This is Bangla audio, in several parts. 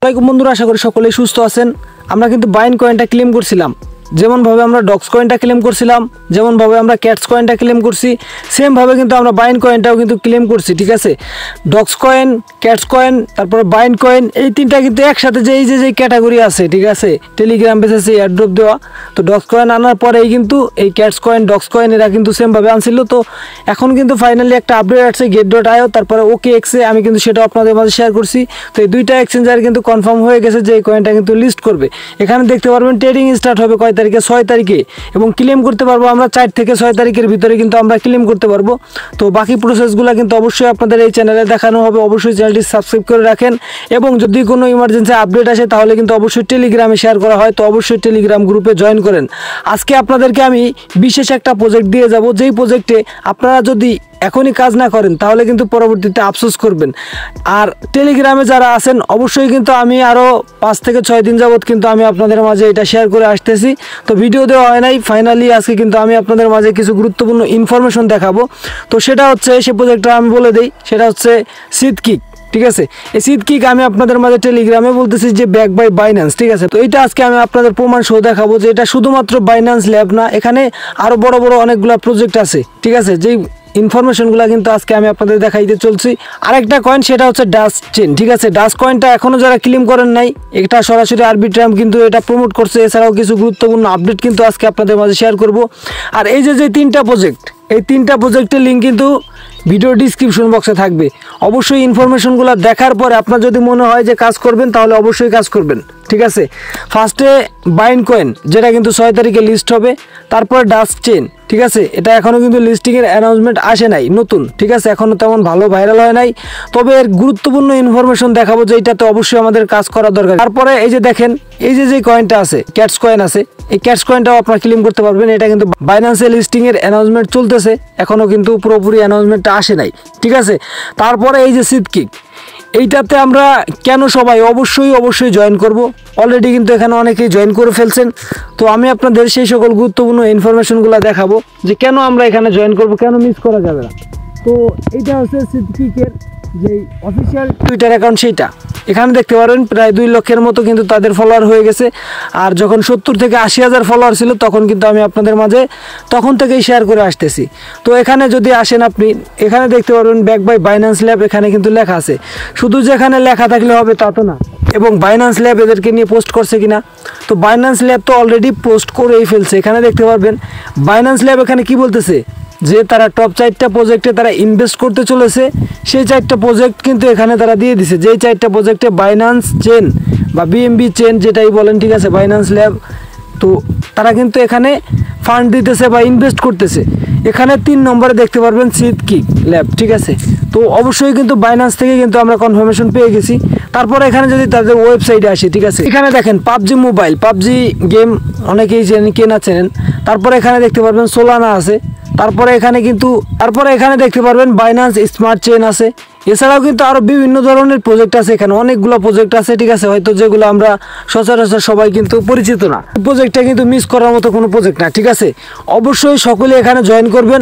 আসসালামু বন্ধুরা, আশা করি সকলেই সুস্থ আছেন। আমরা কিন্তু বাইন কয়েনটা ক্লেম করছিলাম, যেমনভাবে আমরা ডক্স কয়েনটা ক্লেম করছিলাম, যেমনভাবে আমরা ক্যাটস কয়েনটা ক্লেম করছি, সেমভাবে কিন্তু আমরা বাইন কয়েনটাও কিন্তু ক্লেম করছি। ঠিক আছে, ডক্স কয়েন, ক্যাটস কয়েন, তারপরে বাইন কয়েন, এই তিনটা কিন্তু একসাথে যে এই যে ক্যাটাগরি আছে, ঠিক আছে, টেলিগ্রাম বেসিসে এয়ারড্রপ দেওয়া। তো ডক্স কয়েন আনার পরেই কিন্তু এই ক্যাটস কয়েন, ডক্স কয়েন এরা কিন্তু সেমভাবে আনছিল। তো এখন কিন্তু ফাইনালি একটা আপডেট আসছে get.io, তারপরে OKX-এ আমি কিন্তু সেটা আপনাদের মাঝে শেয়ার করছি। তো এই দুইটা এক্সচেঞ্জার কিন্তু কনফার্ম হয়ে গেছে যে এই কয়েনটা কিন্তু লিস্ট করবে। এখানে দেখতে পারবেন ট্রেডিং স্টার্ট হবে কয় তারিখে, 6 তারিখে, এবং ক্লেম করতে পারবো আমরা 4 থেকে 6 তারিখের ভিতরে কিন্তু আমরা ক্লেম করতে পারবো। তো বাকি প্রসেসগুলো কিন্তু অবশ্যই আপনাদের এই চ্যানেলে দেখানো হবে। অবশ্যই চ্যানেলটি সাবস্ক্রাইব করে রাখেন, এবং যদি কোনো ইমার্জেন্সি আপডেট আসে তাহলে কিন্তু অবশ্যই টেলিগ্রামে শেয়ার করা হয়। তো অবশ্যই টেলিগ্রাম গ্রুপে জয়েন করেন। আজকে আপনাদেরকে আমি বিশেষ একটা প্রজেক্ট দিয়ে যাব, যেই প্রজেক্টে আপনারা যদি এখনই কাজ না করেন তাহলে কিন্তু পরবর্তীতে আফসোস করবেন। আর টেলিগ্রামে যারা আছেন অবশ্যই কিন্তু আমি আরও 5 থেকে 6 দিন যাবত কিন্তু আমি আপনাদের মাঝে এটা শেয়ার করে আসতেছি। তো ভিডিও দেওয়া হয় নাই, ফাইনালি আজকে কিন্তু আমি আপনাদের মাঝে কিছু গুরুত্বপূর্ণ ইনফরমেশন দেখাবো। তো সেটা হচ্ছে, সে প্রজেক্টটা আমি বলে দিই, সেটা হচ্ছে সিদকিক। ঠিক আছে, এই সিদকিক আমি আপনাদের মাঝে টেলিগ্রামে বলতেছি যে ব্যাক বাই বাইন্যান্স। ঠিক আছে, তো এটা আজকে আমি আপনাদের প্রমাণ সহ দেখাবো যে এটা শুধুমাত্র বাইন্যান্স ল্যাব না, এখানে আরও বড় বড় অনেকগুলো প্রজেক্ট আছে। ঠিক আছে, যেই ইনফরমেশনগুলো কিন্তু আজকে আমি আপনাদের দেখাইতে চলছি। আরেকটা কয়েন, সেটা হচ্ছে ডাস্ট চেন। ঠিক আছে, ডাস্ট কয়েনটা এখনও যারা ক্লেম করেন নাই, এটা সরাসরি আরবিট্রাম কিন্তু এটা প্রমোট করছে। এছাড়াও কিছু গুরুত্বপূর্ণ আপডেট কিন্তু আজকে আপনাদের মাঝে শেয়ার করব। আর এই যে তিনটা প্রজেক্ট, এই তিনটা প্রজেক্টের লিঙ্ক কিন্তু ভিডিও ডিসক্রিপশন বক্সে থাকবে। অবশ্যই ইনফরমেশনগুলো দেখার পরে আপনার যদি মনে হয় যে কাজ করবেন তাহলে অবশ্যই কাজ করবেন। ঠিক আছে, ফার্স্টে বাইন কয়েন, যেটা কিন্তু 6 তারিখে লিস্ট হবে। তারপরে ডাস্ট চেন, ঠিক আছে, এটা এখনও কিন্তু লিস্টিংয়ের অ্যানাউন্সমেন্ট আসে নাই, নতুন। ঠিক আছে, এখনও তেমন ভালো ভাইরাল হয় নাই, তবে এর গুরুত্বপূর্ণ ইনফরমেশন দেখাবো যে এইটাতে অবশ্যই আমাদের কাজ করা দরকার। তারপরে এই যে দেখেন, এই যে কয়েনটা আছে, ক্যাটস কয়েন আছে, এই ক্যাটস কয়েনটাও আপনারা ক্লেম করতে পারবেন। এটা কিন্তু বাইন্যান্সে লিস্টিংয়ের অ্যানাউন্সমেন্ট চলতেছে, এখনও কিন্তু পুরোপুরি অ্যানাউন্সমেন্টটা আসে নাই। ঠিক আছে, তারপরে এই যে সিদকিক, এইটাতে আমরা কেন সবাই অবশ্যই জয়েন করব। অলরেডি কিন্তু এখানে অনেকেই জয়েন করে ফেলছেন। তো আমি আপনাদের সেই সকল গুরুত্বপূর্ণ ইনফরমেশনগুলো দেখাবো যে কেন আমরা এখানে জয়েন করব, কেন মিস করা যাবে না। তো এইটা হচ্ছে সিদকিকের যে অফিসিয়াল টুইটার অ্যাকাউন্ট, সেইটা এখানে দেখতে পারেন প্রায় 2 লক্ষের মতো কিন্তু তাদের ফলোয়ার হয়ে গেছে। আর যখন 70 থেকে 80 হাজার ফলোয়ার ছিল তখন কিন্তু আমি আপনাদের মাঝে তখন থেকেই শেয়ার করে আসতেছি। তো এখানে যদি আসেন আপনি, এখানে দেখতে পারবেন ব্যাক বাই বাইন্যান্স ল্যাব, এখানে কিন্তু লেখা আছে। শুধু যেখানে লেখা থাকলে হবে তা তো না, এবং বাইন্যান্স ল্যাব এদেরকে নিয়ে পোস্ট করছে কিনা। তো বাইন্যান্স ল্যাব তো অলরেডি পোস্ট করেই ফেলছে। এখানে দেখতে পারবেন বাইন্যান্স ল্যাব এখানে কি বলতেছে যে তারা টপ 4টা প্রজেক্টে তারা ইনভেস্ট করতে চলেছে। সেই 4টা প্রজেক্ট কিন্তু এখানে তারা দিয়ে দিছে, যেই 4টা প্রজেক্টে বাইন্যান্স চেন বা বিএমবি চেন যেটাই বলেন, ঠিক আছে, বাইন্যান্স ল্যাব, তো তারা কিন্তু এখানে ফান্ড দিতেছে বা ইনভেস্ট করতেছে। এখানে 3 নম্বরে দেখতে পারবেন সিদকিক ল্যাব। ঠিক আছে, তো অবশ্যই কিন্তু বাইন্যান্স থেকে কিন্তু আমরা কনফার্মেশন পেয়ে গেছি। তারপরে এখানে যদি তাদের ওয়েবসাইটে আসি, ঠিক আছে, এখানে দেখেন পাবজি মোবাইল, পাবজি গেম অনেকেই কেনা চেনেন। তারপরে এখানে দেখতে পারবেন সোলানা আছে। তারপরে এখানে দেখতে পারবেন বাইন্যান্স স্মার্ট চেন আছে। এছাড়াও কিন্তু আরও বিভিন্ন ধরনের প্রজেক্ট আছে, এখানে অনেকগুলো প্রজেক্ট আছে। ঠিক আছে, হয়তো যেগুলো আমরা সচরাচর সবাই কিন্তু পরিচিত না। প্রজেক্টটা কিন্তু মিস করার মতো কোনো প্রজেক্ট না। ঠিক আছে, অবশ্যই সকলে এখানে জয়েন করবেন।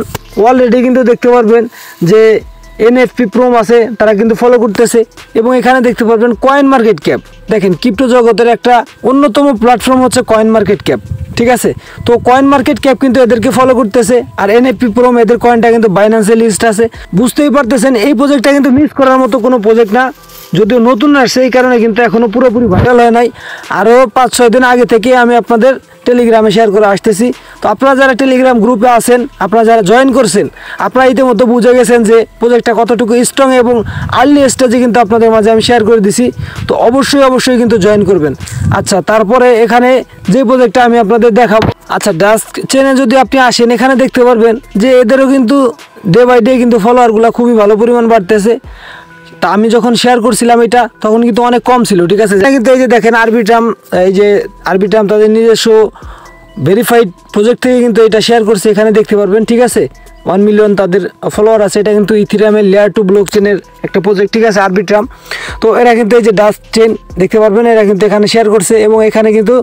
অলরেডি কিন্তু দেখতে পারবেন যে এনএফপি প্রোম আছে, তারা কিন্তু ফলো করতেছে। এবং এখানে দেখতে পারবেন কয়েন মার্কেট ক্যাপ, দেখেন ক্রিপ্টো জগতের একটা অন্যতম প্ল্যাটফর্ম হচ্ছে কয়েন মার্কেট ক্যাপ। ঠিক আছে, তো কয়েন মার্কেট ক্যাপ কিন্তু এদেরকে ফলো করতেছে। আর এনএফপি প্রোম, এদের কয়েনটা কিন্তু বাইন্যান্সে লিস্ট আছে। বুঝতেই পারতেছেন এই প্রজেক্টটা কিন্তু মিস করার মতো কোনো প্রজেক্ট না, যদিও নতুন আসছে এই কারণে কিন্তু এখনও পুরোপুরি ভাইরাল হয় নাই। আরও 5-6 দিন আগে থেকে আমি আপনাদের টেলিগ্রামে শেয়ার করে আসতেছি। তো আপনারা যারা টেলিগ্রাম গ্রুপে আছেন, আপনারা যারা জয়েন করছেন, আপনারা ইতিমধ্যে বুঝে গেছেন যে প্রজেক্টটা কতটুকু স্ট্রং এবং আর্লি স্টেজে কিন্তু আপনাদের মাঝে আমি শেয়ার করে দিছি। তো অবশ্যই কিন্তু জয়েন করবেন। আচ্ছা, তারপরে এখানে যে প্রজেক্টটা আমি আপনাদের দেখাবো, আচ্ছা, ডাস্ট চেনে যদি আপনি আসেন, এখানে দেখতে পারবেন যে এদেরও কিন্তু ডে বাই ডে কিন্তু ফলোয়ারগুলো খুবই ভালো পরিমাণ বাড়তেছে। তা আমি যখন শেয়ার করছিলাম এটা তখন কিন্তু অনেক কম ছিল। ঠিক আছে, কিন্তু এই যে দেখেন আরবিট্রাম তাদের নিজস্ব ভেরিফাইড প্রজেক্ট থেকে কিন্তু এটা শেয়ার করছে, এখানে দেখতে পারবেন। ঠিক আছে, 1 মিলিয়ন তাদের ফলোয়ার আছে। এটা কিন্তু ইথেরিয়ামের লেয়ার 2 ব্লক চেনের একটা প্রজেক্ট, ঠিক আছে, আরবিট্রাম। তো এরা কিন্তু এই যে ডাস্ট চেন দেখতে পারবেন, এরা কিন্তু এখানে শেয়ার করছে এবং এখানে কিন্তু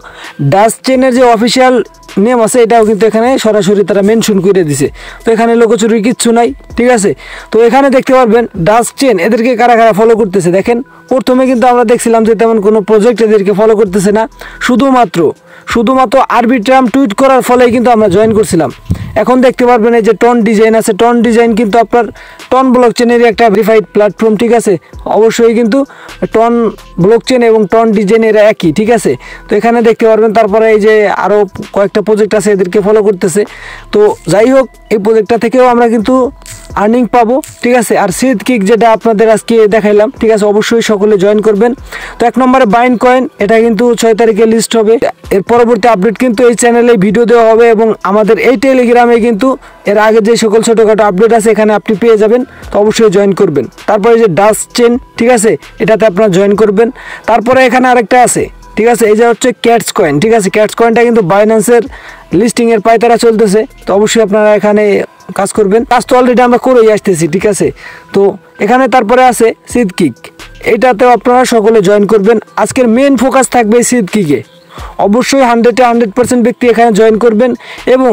ডাস্ট চেনের যে অফিসিয়াল নেম আছে এটাও কিন্তু এখানে সরাসরি তারা মেনশন করে দিছে। তো এখানে লোকচুরি কিচ্ছু নাই, ঠিক আছে। তো এখানে দেখতে পারবেন ডাস্ট চেন এদেরকে কারা কারা ফলো করতেছে। দেখেন প্রথমে কিন্তু আমরা দেখছিলাম যে তেমন কোনো প্রজেক্ট এদেরকে ফলো করতেছে না, শুধুমাত্র আরবিট্রাম টুইট করার ফলেই কিন্তু আমরা জয়েন করছিলাম। এখন দেখতে পারবেন এই যে টন ডিজাইন আছে, টন ডিজাইন কিন্তু আপনার টন ব্লক চেনের একটা ভেরিফাইড প্ল্যাটফর্ম, ঠিক আছে। অবশ্যই কিন্তু টন ব্লক চেন এবং টন ডিজাইন এরা একই, ঠিক আছে। তো এখানে দেখতে পারবেন তারপরে এই যে আরও কয়েকটা প্রজেক্ট আছে এদেরকে ফলো করতেছে। তো যাই হোক এই প্রজেক্টটা থেকেও আমরা কিন্তু আর্নিং পাবো, ঠিক আছে। আর সিড কিক যেটা আপনাদের আজকে দেখাইলাম, ঠিক আছে, অবশ্যই সকলে জয়েন করবেন। তো 1 নম্বরে বাইন কয়েন, এটা কিন্তু 6 তারিখে লিস্ট হবে। এর পরবর্তী আপডেট কিন্তু এই চ্যানেলে ভিডিও দেওয়া হবে এবং আমাদের এই টেলিগ্রামে কিন্তু এর আগে যে সকল ছোটোখাটো আপডেট আছে এখানে আপনি পেয়ে যাবেন। তো অবশ্যই জয়েন করবেন। তারপরে যে ডাস্ট চেন, ঠিক আছে, এটাতে আপনারা জয়েন করবেন। তারপরে এখানে আরেকটা আছে, ঠিক আছে, এই যে হচ্ছে ক্যাটস কয়েন, ঠিক আছে। ক্যাটস কয়েনটা কিন্তু বাইন্যান্সের লিস্টিংয়ের পায়তারা চলতেছে। তো অবশ্যই আপনারা এখানে কাজ করবেন। কাজ তো অলরেডি আমরা করেই আসতেছি, ঠিক আছে। তো এখানে তারপরে আছে সিড কিক, এটাতেও আপনারা সকলে জয়েন করবেন। আজকের মেন ফোকাস থাকবে সিড কিকে। অবশ্যই 100% ব্যক্তি এখানে জয়েন করবেন। এবং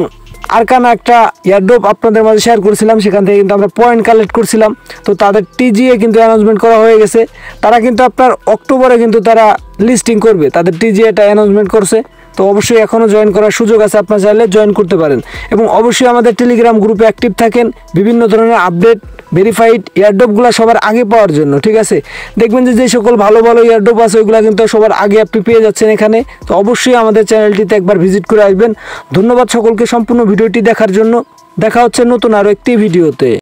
আরকানা একটা এয়ারড্রপ আপনাদের মাঝে শেয়ার করেছিলাম, সেখান থেকে কিন্তু আমরা পয়েন্ট কালেক্ট করছিলাম। তো তাদের টিজিএ কিন্তু অ্যানাউন্সমেন্ট করা হয়ে গেছে। তারা কিন্তু আপনার অক্টোবরে কিন্তু তারা লিস্টিং করবে, তাদের টিজিএটা অ্যানাউন্সমেন্ট করছে। তো অবশ্যই এখনও জয়েন করার সুযোগ আছে, আপনারা চাইলে জয়েন করতে পারেন। এবং অবশ্যই আমাদের টেলিগ্রাম গ্রুপে অ্যাক্টিভ থাকেন বিভিন্ন ধরনের আপডেট ভেরিফাইড এয়ারড্রপগুলো সবার আগে পাওয়ার জন্য, ঠিক আছে। দেখবেন যে সকল ভালো ভালো এয়ারড্রপ আছে ওইগুলো কিন্তু সবার আগে আপনি পেয়ে যাচ্ছেন এখানে। তো অবশ্যই আমাদের চ্যানেলটিতে একবার ভিজিট করে আসবেন। ধন্যবাদ সকলকে সম্পূর্ণ ভিডিওটি দেখার জন্য। দেখা হচ্ছে নতুন আরও একটি ভিডিওতে।